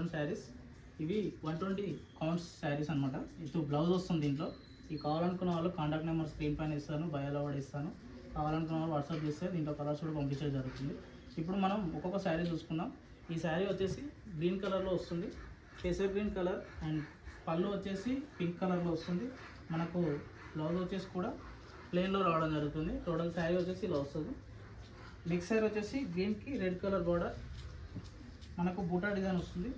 Cotton saris. ఇవి 120 counts saris అనమాట. ఇది బ్లౌజ్ వస్తుంది దీంట్లో. ఇవి కావాలనుకున్న వాళ్ళు కాంటాక్ట్ నెంబర్ స్క్రీన్ పైన ఇస్తాను, బయోలో కూడా ఇస్తాను. కావాలనుకున్న వాళ్ళు వాట్సాప్ చేస్తే దీంట్లో కలర్స్ కూడా పంపించడం జరుగుతుంది. ఇప్పుడు మనం ఒక్కొక్క శారీ చూసుకుందాం. ఈ శారీ వచ్చేసి గ్రీన్ కలర్లో వస్తుంది, కేసర్ గ్రీన్ కలర్. అండ్ పళ్ళు వచ్చేసి పింక్ కలర్లో వస్తుంది. మనకు బ్లౌజ్ వచ్చేసి కూడా ప్లెయిన్లో రావడం జరుగుతుంది. టోటల్ శారీ వచ్చేసి ఇలా వస్తుంది. నెక్స్ట్ శారీ వచ్చేసి గ్రీన్కి రెడ్ కలర్ బోర్డర్, మనకు బూటా డిజైన్ వస్తుంది.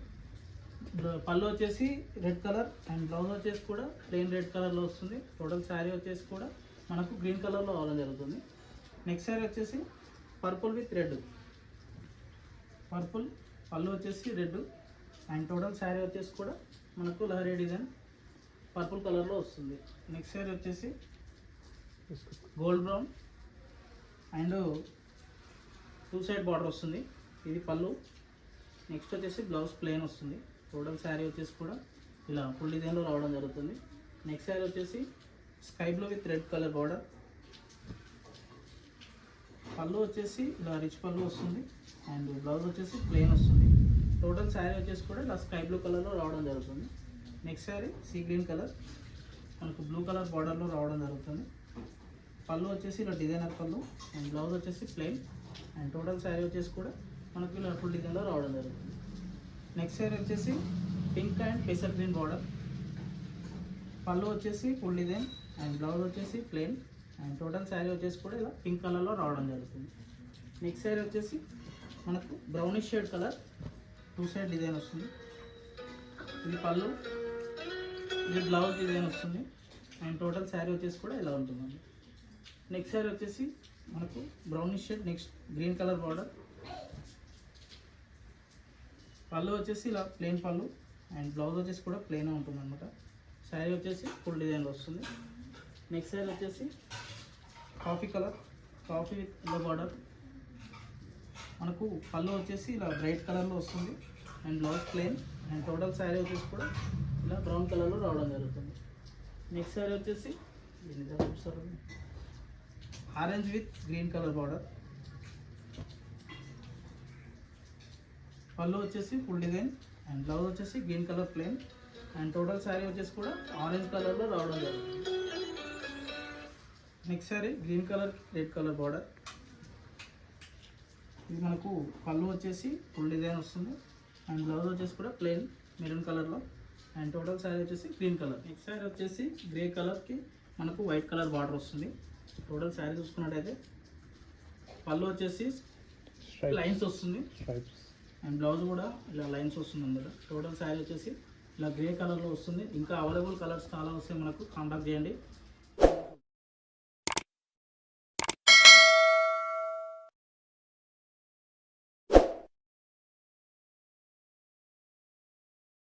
పళ్ళు వచ్చేసి రెడ్ కలర్ అండ్ బ్లౌజ్ వచ్చేసి కూడా ప్లెయిన్ రెడ్ కలర్లో వస్తుంది. టోటల్ శారీ వచ్చేసి కూడా మనకు గ్రీన్ కలర్లో రావడం జరుగుతుంది. నెక్స్ట్ శారీ వచ్చేసి పర్పుల్ విత్ రెడ్, పర్పుల్ పళ్ళు వచ్చేసి రెడ్ అండ్ టోటల్ శారీ వచ్చేసి కూడా మనకు లహరీ డిజైన్ పర్పుల్ కలర్లో వస్తుంది. నెక్స్ట్ శారీ వచ్చేసి gold brown and 2 side border వస్తుంది. ఇది పళ్ళు. నెక్స్ట్ వచ్చేసి బ్లౌజ్ ప్లెయిన్ వస్తుంది. టోటల్ శారీ వచ్చేసి కూడా ఇలా ఫుల్ డిజైన్లో రావడం జరుగుతుంది. నెక్స్ట్ శారీ వచ్చేసి sky blue with red colour border. పళ్ళు వచ్చేసి ఇలా రిచ్ పళ్ళు వస్తుంది అండ్ బ్లౌజ్ వచ్చేసి ప్లెయిన్ వస్తుంది. టోటల్ శారీ వచ్చేసి కూడా ఇలా స్కై బ్లూ కలర్లో రావడం జరుగుతుంది. Next sari sea green colour, మనకు బ్లూ కలర్ బార్డర్లో రావడం జరుగుతుంది. పళ్ళు వచ్చేసి ఇలా డిజైనర్ పళ్ళు అండ్ బ్లౌజ్ వచ్చేసి ప్లెయిన్ అండ్ టోటల్ శారీ వచ్చేసి కూడా మనకు ఇలా ఫుల్ డిజైన్లో రావడం జరుగుతుంది. నెక్స్ట్ శారీ వచ్చేసి pink and kesar green border. పళ్ళు వచ్చేసి ఫుల్ డిజైన్ అండ్ బ్లౌజ్ వచ్చేసి ప్లెయిన్ అండ్ టోటల్ శారీ వచ్చేసి కూడా ఇలా పింక్ కలర్లో రావడం జరుగుతుంది. నెక్స్ట్ శారీ వచ్చేసి మనకు brownish shade colour, 2 side design వస్తుంది. ఇది పళ్ళు, ఇది బ్లౌజ్ డిజైన్ వస్తుంది అండ్ టోటల్ శారీ వచ్చేసి కూడా ఇలా ఉంటుందండి. నెక్స్ట్ శారీ వచ్చేసి మనకు brownish shade, next green colour border. పళ్ళు వచ్చేసి ఇలా ప్లెయిన్ పళ్ళు అండ్ బ్లౌజ్ వచ్చేసి కూడా ప్లెయిన్ ఉంటుంది అనమాట. శారీ వచ్చేసి ఫుల్ డిజైన్లో వస్తుంది. నెక్స్ట్ శారీ వచ్చేసి coffee colour, coffee with yellow border. మనకు పళ్ళు వచ్చేసి ఇలా బ్రైట్ కలర్లో వస్తుంది and blouse plain and total sari వచ్చేసి కూడా ఇలా బ్రౌన్ కలర్లో రావడం జరుగుతుంది. నెక్స్ట్ శారీ వచ్చేసి orange with green colour border. పళ్ళు వచ్చేసి ఫుల్ డిజైన్ అండ్ బ్లౌజ్ వచ్చేసి green colour plain and total sari వచ్చేసి కూడా ఆరెంజ్ కలర్లో రావడం జరుగుతుంది. Next sari green colour red colour border. ఇది మనకు పళ్ళు వచ్చేసి ఫుల్ డిజైన్ వస్తుంది అండ్ బ్లౌజ్ వచ్చేసి కూడా ప్లెయిన్ మెరూన్ కలర్లో అండ్ టోటల్ శారీ వచ్చేసి గ్రీన్ కలర్. నెక్స్ట్ శారీ వచ్చేసి గ్రే కలర్కి మనకు వైట్ కలర్ బార్డర్ వస్తుంది. టోటల్ శారీ చూసుకున్నట్టయితే పళ్ళు వచ్చేసి లైన్స్ వస్తుంది అండ్ బ్లౌజ్ కూడా ఇలా లైన్స్ వస్తుంది అన్నమాట. టోటల్ శారీ వచ్చేసి ఇలా గ్రే కలర్లో వస్తుంది. ఇంకా అవైలబుల్ కలర్స్ చాలా వస్తాయి, మనకు కాంటాక్ట్ చేయండి.